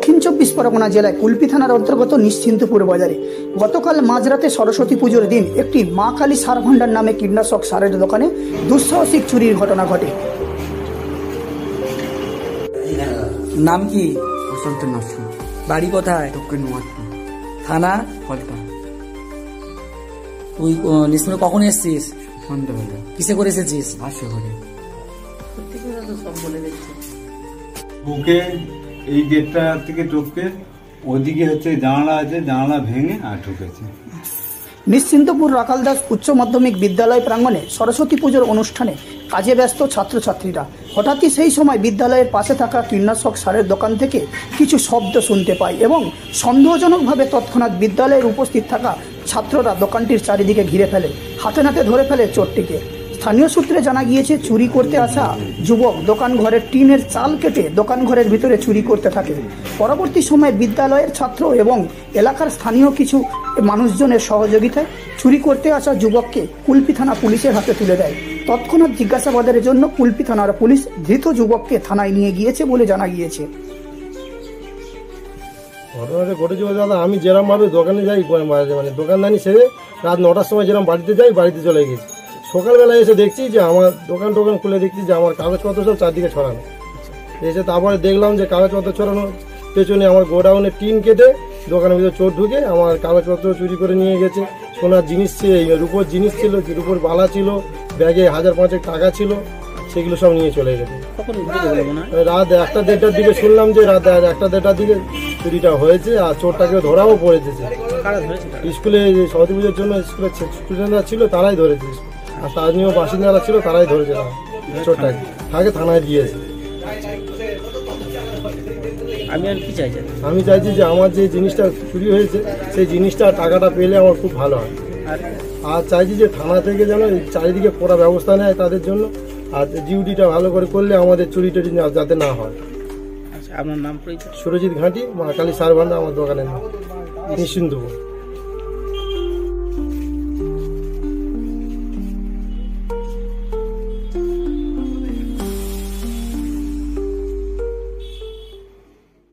দক্ষিণ 24 পরগনা জেলায় কুলপি থানার অন্তর্গত নিশ্চিন্তপুর বাজারে গতকাল মাঝরাতে সরস্বতী পুজোর দিন একটি মা কালী সার ভান্ডার নামে কীটনাশক সারের দোকানে দুঃসাহসিক চুরির ঘটনা ঘটে। নাম কি? বসন্ত নরসিংহ। বাড়ি কোথায়? দক্ষিণ নোয়ারপুর থানা? ফলতা। তুই নিশ্চিন্ত কখন এসেছিস? সন্ধ্যাবেলা। কিসে করে এসেছিস? বাসে করে। বুকে এই গেটটা থেকে টপকে ওদিকে হচ্ছে জানালা আছে, জানালা ভেঙে আর ঢুকেছে। নিশ্চিন্তপুর রাখালদাস উচ্চ মাধ্যমিক বিদ্যালয় প্রাঙ্গণে সরস্বতী পুজোর অনুষ্ঠানে কাজে ব্যস্ত ছাত্রছাত্রীরা হঠাৎই সেই সময় বিদ্যালয়ের পাশে থাকা কীটনাশক সারের দোকান থেকে কিছু শব্দ শুনতে পায় এবং সন্দেহজনকভাবে তৎক্ষণাৎ বিদ্যালয়ের উপস্থিত থাকা ছাত্ররা দোকানটির চারিদিকে ঘিরে ফেলে, হাতে নাতে ধরে ফেলে চোরটিকে। স্থানীয় সূত্রে জানা গিয়েছে, চুরি করতে আসা যুবক দোকান ঘরের টিনের চাল কেটে দোকান ঘরের ভিতরে চুরি করতে থাকে। পরবর্তী সময়ে বিদ্যালয়ের ছাত্র এবং এলাকার স্থানীয় কিছু মানুষজনের সহযোগিতায় চুরি করতে আসা যুবককে কুলপি থানা পুলিশের হাতে তুলে দেয়। তৎক্ষণাৎ জিজ্ঞাসাবাদের জন্য কুলপি থানার পুলিশ ধৃত যুবককে থানায় নিয়ে গিয়েছে বলে জানা গিয়েছে। ঘটনাটা ঘটেছে দাদা, আমি যেরকম ভাবে দোকানে যাই, মানে দোকানদানি সেরে রাত 9টার সময় যেরকম বাড়িতে যাই, বাড়িতে চলে গেছি। সকালবেলা এসে দেখছি যে আমার দোকান খুলে দেখছি যে আমার কাগজপত্র সব চারদিকে ছড়ানো। এসে তারপরে দেখলাম যে কাগজপত্র ছড়ানো পেছনে আমার গোডাউনে টিন কেটে দোকানের ভিতরে চোর ঢুকে আমার কাগজপত্র চুরি করে নিয়ে গেছে। সোনার জিনিস ছিল, রূপোর জিনিস ছিল, রূপোর বালা ছিল, ব্যাগে 1000-500 টাকা ছিল, সেগুলো সব নিয়ে চলে গেছে। রাত 1টা-1:30টার দিকে শুনলাম যে রাত 1টা-1:30টার দিকে চুরিটা হয়েছে আর চোরটাকে ধরাও পড়েছে। স্কুলে সরস্বতী পুজোর জন্য স্কুলের স্টুডেন্টরা ছিল, তারাই ধরেছে, আর স্থানীয় বাসিন্দারা ছিল, তারাই ধরেছে চোরটাকে। তাকে থানায় দিয়েছে। আমি চাইছি যে আমার যে জিনিসটা চুরি হয়েছে সেই জিনিসটা টাকাটা পেলে আমার খুব ভালো হয়। আর চাইছি যে থানা থেকে যেন চারিদিকে কড়া ব্যবস্থা নেয় তাদের জন্য, আর ডিউটিটা ভালো করে করলে আমাদের চুরি টুরি যাতে না হয়। আপনার নাম? সুরজিৎ ঘাঁটি, মা কালী সার ভান্ডার আমার দোকানের নাম, নিশ্চিন্তপুর।